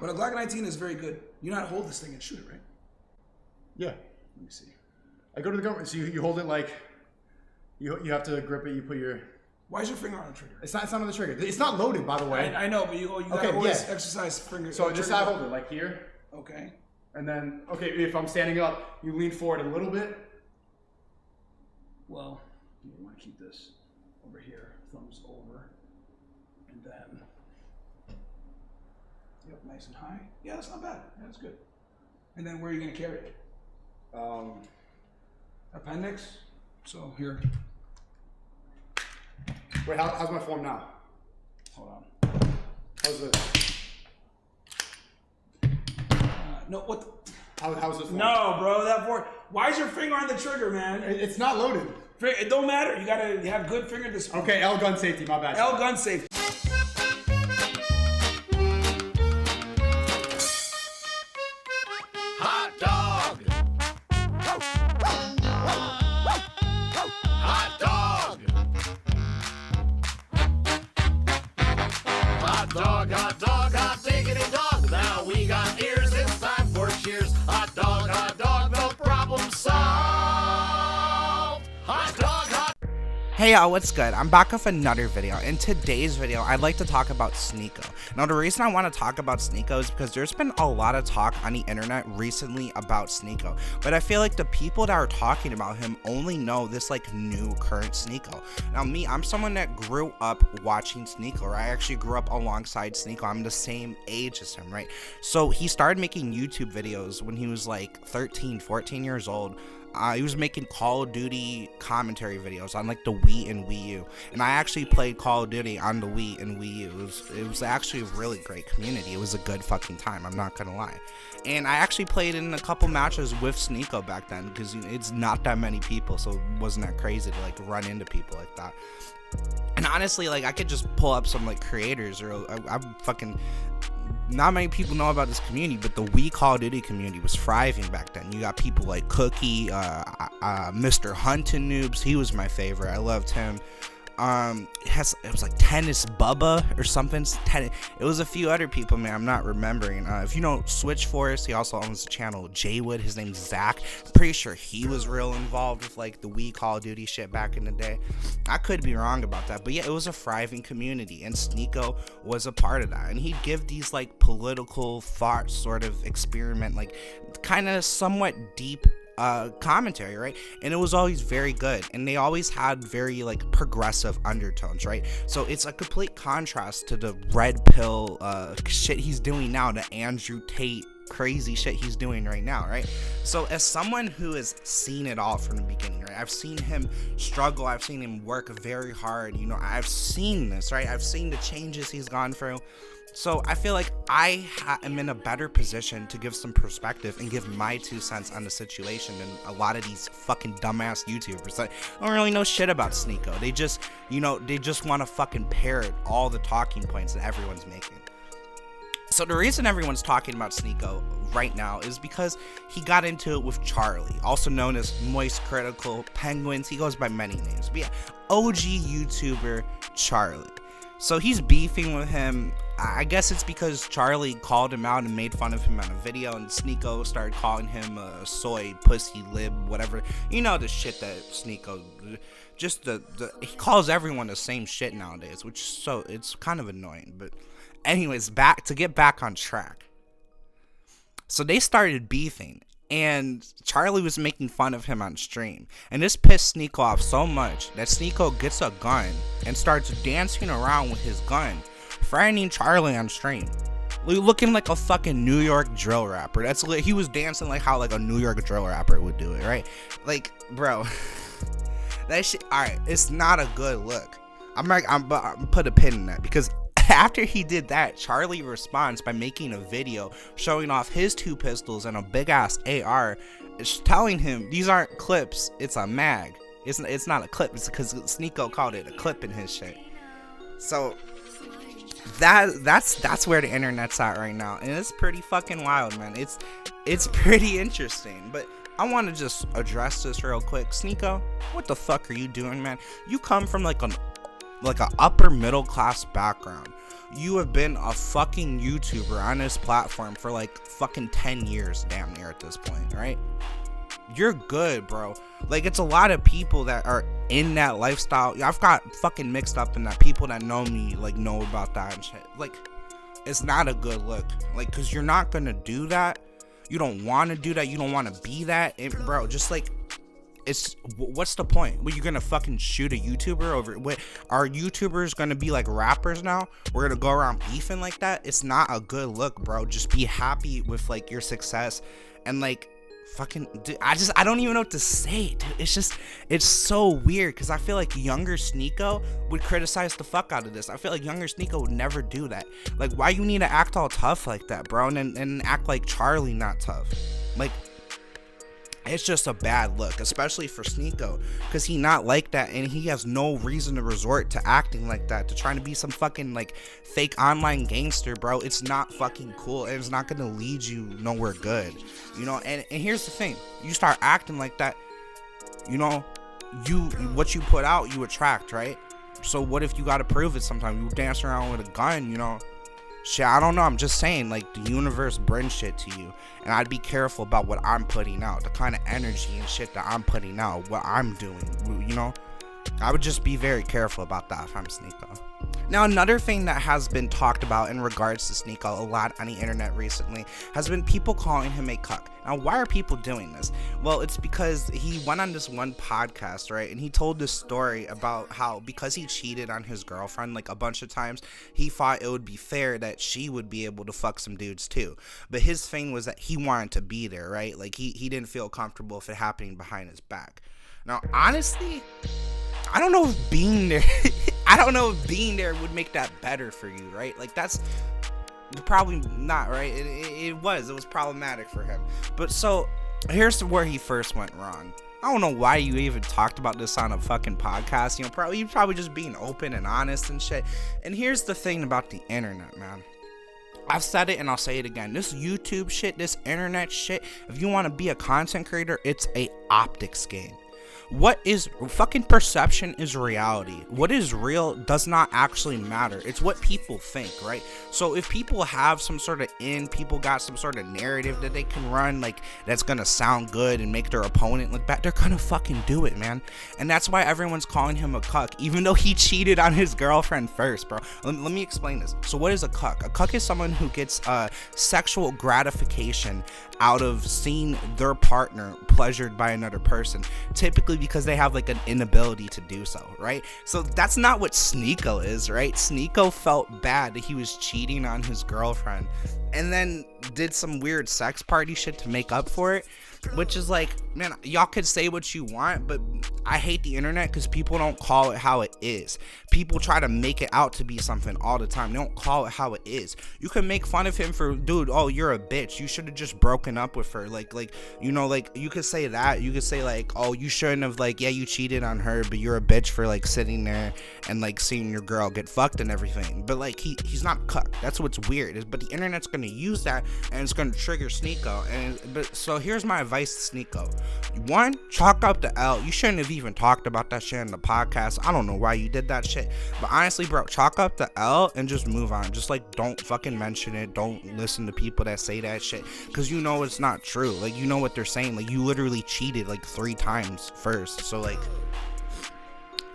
But a Glock 19 is very good. You know how to hold this thing and shoot it, right? Yeah. Let me see. I go to the government, so you hold it like, you have to grip it, you put your... Why is your finger on the trigger? It's not on the trigger. It's not loaded, by the way. I know, but you gotta always exercise finger. So just I hold it, like here. Okay. And then, okay, if I'm standing up, you lean forward a little bit. Well, you want to keep this over here, thumbs over, and then, yep, nice and high. Yeah, that's not bad. Yeah, that's good. And then where are you going to carry it? Appendix. So here. Wait, how's my form now? Hold on. How's it? No, what? How's this form? No, bro, that board. Why is your finger on the trigger, man? It's not loaded. It don't matter. You gotta have good finger discipline. Okay, L gun safety. My bad. L gun safety. Hot dog. Hot dog. Hot dog, hot diggity dog. Now we got ears, it's time for cheers. Hot dog, no problem solved. Hot dog, hot. Hey y'all, what's good? I'm back with another video. In today's video, I'd like to talk about Sneako. Now, the reason I want to talk about Sneako is because there's been a lot of talk on the internet recently about Sneako, but I feel like the people that are talking about him only know this like new current Sneako. Now me, I'm someone that grew up watching Sneako, right? I actually grew up alongside Sneako. I'm the same age as him, right? So he started making YouTube videos when he was like 13, 14 years old. He was making Call of Duty commentary videos on like the Wii and Wii U, and I actually played Call of Duty on the Wii and Wii U. It was actually a really great community. It was a good fucking time, I'm not gonna lie. And I actually played in a couple matches with Sneako back then, because it's not that many people, so it wasn't that crazy to like run into people like that. And honestly, like I could just pull up some like creators, or I'm fucking... Not many people know about this community, but the Wii Call of Duty community was thriving back then. You got people like Cookie, Mr. Huntin' Noobs. He was my favorite. I loved him. It was like Tennis Bubba or something. It was a few other people, man. I'm not remembering. If you know Switch Forest, he also owns the channel Jaywood. His name's Zach. I'm pretty sure he was real involved with like the Wii Call of Duty shit back in the day. I could be wrong about that, but yeah, it was a thriving community, and Sneako was a part of that. And he'd give these like political thought sort of experiment, like kind of somewhat deep commentary, right? And it was always very good, and they always had very like progressive undertones, right? So it's a complete contrast to the red pill shit he's doing now, the Andrew Tate crazy shit he's doing right now, right? So as someone who has seen it all from the beginning, right, I've seen him struggle, I've seen him work very hard, you know, I've seen this, right? I've seen the changes he's gone through. So I feel like I am in a better position to give some perspective and give my 2 cents on the situation than a lot of these fucking dumbass YouTubers that don't really know shit about Sneako. They just, you know, they just want to fucking parrot all the talking points that everyone's making. So the reason everyone's talking about Sneako right now is because he got into it with Charlie, also known as Moist Critical Penguins. He goes by many names, but yeah, OG YouTuber Charlie. So he's beefing with him. I guess it's because Charlie called him out and made fun of him on a video, and Sneako started calling him a soy, pussy, lib, whatever. You know the shit that Sneako, just he calls everyone the same shit nowadays, which so it's kind of annoying. But anyways, to get back on track. So they started beefing, and Charlie was making fun of him on stream, and this pissed Sneako off so much that Sneako gets a gun and starts dancing around with his gun, threatening Charlie on stream, looking like a fucking New York drill rapper. He was dancing like how like a New York drill rapper would do it, right? Like, bro, that shit. All right, it's not a good look. I'm put a pin in that, because after he did that, Charlie responds by making a video showing off his 2 pistols and a big ass AR, telling him these aren't clips, it's a mag. It's not a clip. It's because Sneako called it a clip in his shit. So that's where the internet's at right now, and it's pretty fucking wild, man. It's pretty interesting, but I want to just address this real quick. Sneako, what the fuck are you doing, man? You come from like an upper middle class background. you have been a fucking YouTuber on this platform for like fucking 10 years damn near at this point, right? You're good, bro. Like, it's a lot of people that are in that lifestyle. I've got fucking mixed up in that. People that know me, like, know about that and shit. Like, it's not a good look. Like, because you're not gonna do that. You don't want to do that. You don't want to be that. And, bro, just like, it's, what's the point? What, you're gonna fucking shoot a YouTuber over? What, are YouTubers gonna be like rappers now? We're gonna go around beefing like that? It's not a good look, bro. Just be happy with, like, your success. And, like, fucking, dude, I don't even know what to say, dude. It's so weird, because I feel like younger Sneako would criticize the fuck out of this. I feel like younger Sneako would never do that. Like, why you need to act all tough like that, bro, and act like Charlie not tough? Like, it's just a bad look, especially for Sneako, because he not like that, and he has no reason to resort to acting like that, to trying to be some fucking, like, fake online gangster, bro. It's not fucking cool, and it's not gonna lead you nowhere good, you know. And here's the thing, you start acting like that, you know, what you put out, you attract, right? So what if you gotta prove it sometime? You dance around with a gun, you know. Shit, I don't know. I'm just saying, like, the universe brings shit to you, and I'd be careful about what I'm putting out, the kind of energy and shit that I'm putting out, what I'm doing, you know. I would just be very careful about that if I'm Sneako. Now, another thing that has been talked about in regards to Sneako a lot on the internet recently has been people calling him a cuck. Now, why are people doing this? Well, it's because he went on this one podcast, right? And he told this story about how, because he cheated on his girlfriend like a bunch of times, he thought it would be fair that she would be able to fuck some dudes too. But his thing was that he wanted to be there, right? Like, he didn't feel comfortable if it happening behind his back. Now, honestly, I don't know if being there would make that better for you, right? Like, that's probably not, right? It was problematic for him. But so here's where he first went wrong. I don't know why you even talked about this on a fucking podcast. You know, you're probably just being open and honest and shit. And here's the thing about the internet, man. I've said it and I'll say it again. This YouTube shit, this internet shit, if you want to be a content creator, it's a optics game. What is fucking perception is reality. What is real does not actually matter. It's what people think, right? So if people have some sort of people got some sort of narrative that they can run, like, that's gonna sound good and make their opponent look bad, they're gonna fucking do it, man. And that's why everyone's calling him a cuck, even though he cheated on his girlfriend first, bro. Let me explain this. So what is a cuck? A cuck is someone who gets sexual gratification out of seeing their partner pleasured by another person, typically because they have, like, an inability to do so, right? So that's not what Sneako is, right? Sneako felt bad that he was cheating on his girlfriend and then did some weird sex party shit to make up for it, which is like, man, y'all could say what you want, but I hate the internet because people don't call it how it is. People try to make it out to be something all the time. They don't call it how it is. You can make fun of him for, dude, oh, you're a bitch, you should have just broken up with her, like, you know, like, you could say that. You could say, like, oh, you shouldn't have, like, yeah, you cheated on her, but you're a bitch for, like, sitting there and, like, seeing your girl get fucked and everything. But, like, he's not cuck. That's what's weird. But the internet's gonna use that and it's gonna trigger Sneako. But so here's my advice to Sneako. One, chalk up the L. You shouldn't have even talked about that shit in the podcast. I don't know why you did that shit, but honestly, bro, chalk up the L and just move on. Just, like, don't fucking mention it. Don't listen to people that say that shit, because you know it's not true. Like, you know what they're saying. Like, you literally cheated like 3 times first, so, like,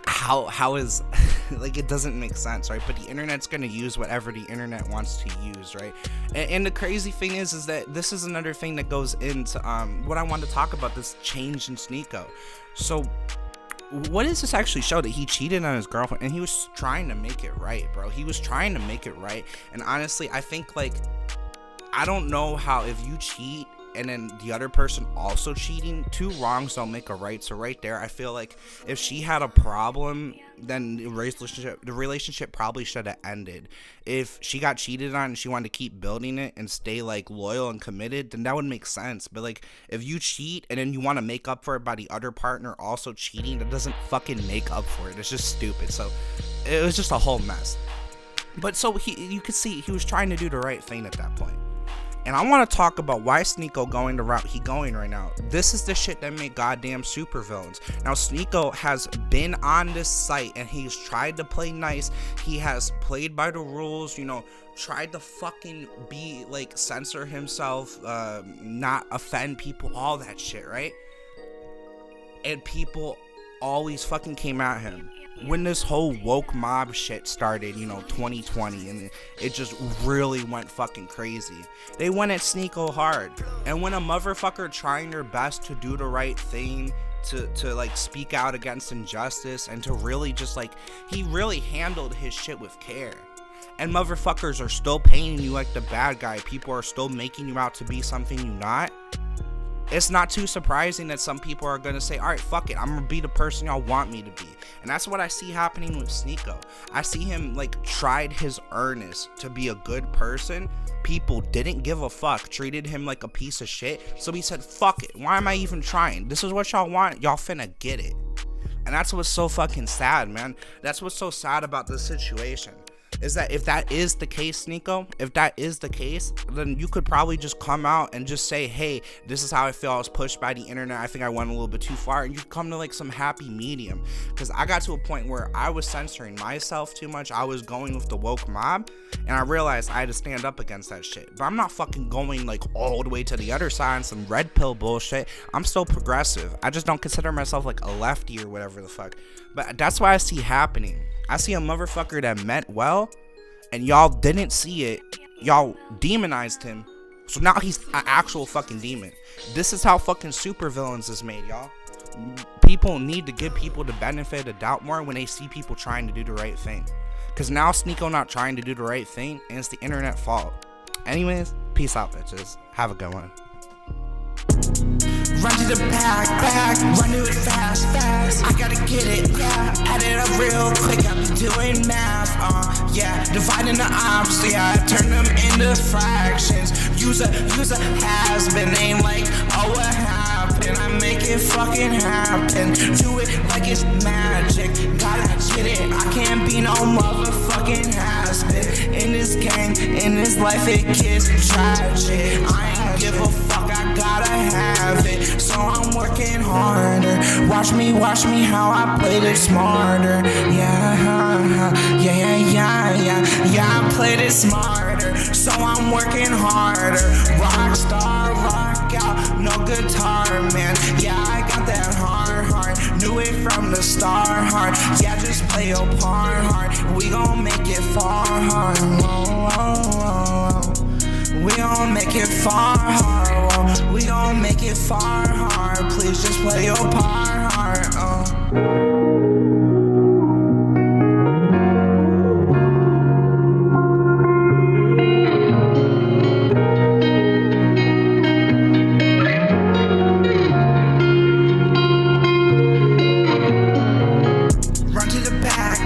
how is like, it doesn't make sense, right? But the internet's gonna use whatever the internet wants to use, right? And the crazy thing is that this is another thing that goes into what I want to talk about, this change in Sneako. So what does this actually show? That he cheated on his girlfriend and he was trying to make it right, bro. He was trying to make it right. And honestly, I think, like, I don't know how, if you cheat and then the other person also cheating, 2 wrongs don't make a right. So right there, I feel like if she had a problem, then the relationship probably should have ended. If she got cheated on and she wanted to keep building it and stay, like, loyal and committed, then that would make sense. But, like, if you cheat and then you want to make up for it by the other partner also cheating, that doesn't fucking make up for it. It's just stupid. So it was just a whole mess. But so you could see he was trying to do the right thing at that point. And I want to talk about why Sneako going the route he going right now. This is the shit that made goddamn supervillains. Now Sneako has been on this site and he's tried to play nice. He has played by the rules, you know, tried to fucking be like, censor himself, not offend people, all that shit, right? And people always fucking came at him. When this whole woke mob shit started, you know, 2020, and it just really went fucking crazy, they went at Sneako hard. And when a motherfucker trying their best to do the right thing, to like speak out against injustice, and to really just like, he really handled his shit with care, and motherfuckers are still painting you like the bad guy, people are still making you out to be something you're not, it's not too surprising that some people are gonna say, all right, fuck it, I'm gonna be the person y'all want me to be. And that's what I see happening with Sneako. I see him like tried his earnest to be a good person. People didn't give a fuck, treated him like a piece of shit. So he said, fuck it, why am I even trying? This is what y'all want, y'all finna get it. And that's what's so fucking sad, man. That's what's so sad about this situation. Is that if that is the case, Sneako, if that is the case, then you could probably just come out and just say, hey, this is how I feel, I was pushed by the internet, I think I went a little bit too far, and you come to like some happy medium. Because I got to a point where I was censoring myself too much, I was going with the woke mob, and I realized I had to stand up against that shit. But I'm not fucking going like all the way to the other side and some red pill bullshit. I'm still progressive. I just don't consider myself like a lefty or whatever the fuck. But that's what I see happening. I see a motherfucker that meant well, and y'all didn't see it. Y'all demonized him, so now he's an actual fucking demon. This is how fucking supervillains is made, y'all. People need to give people the benefit of the doubt more when they see people trying to do the right thing. Because now Sneako not trying to do the right thing, and it's the internet fault. Anyways, peace out, bitches. Have a good one. Run to the back, run to it fast, I gotta get it, add it up real quick, I be doing math, dividing the ops, turn them into fractions, use a has been named like, oh what happened, I make it fucking happen, do it like it's magic, gotta get it, I can't be no motherfucking has-been, in this game, in this life it gets tragic, I ain't give a fuck, I gotta have it, so I'm working harder. Watch me how I played it smarter. I played it smarter, so I'm working harder. Rock star, rock out, no guitar, man. Yeah, I got that heart, knew it from the start, yeah, just play your part, we gon' make it far, we gon' make it far, we gon' make it far, please just play your part, Run to the back,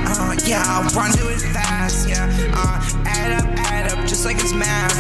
run to it fast, add up just like it's math,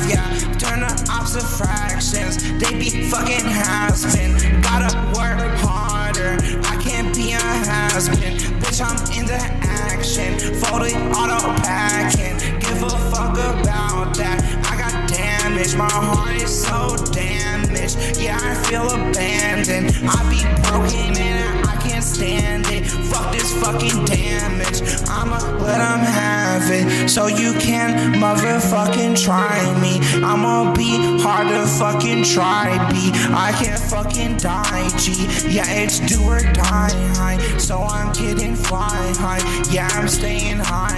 turn the ops to fractions, they be fucking has-been, gotta work harder, I can't be a has-been, bitch I'm into action, folded auto packing, give a fuck about that, I got damage, my heart is so damaged, I feel abandoned, I be broken and I can't stand it, fuck this fucking damage, I'ma let them have it, so you can motherfucking try me, I'ma be hard to fucking try, B, I can't fucking die, G, it's do or die, so I'm getting fly high, I'm staying high,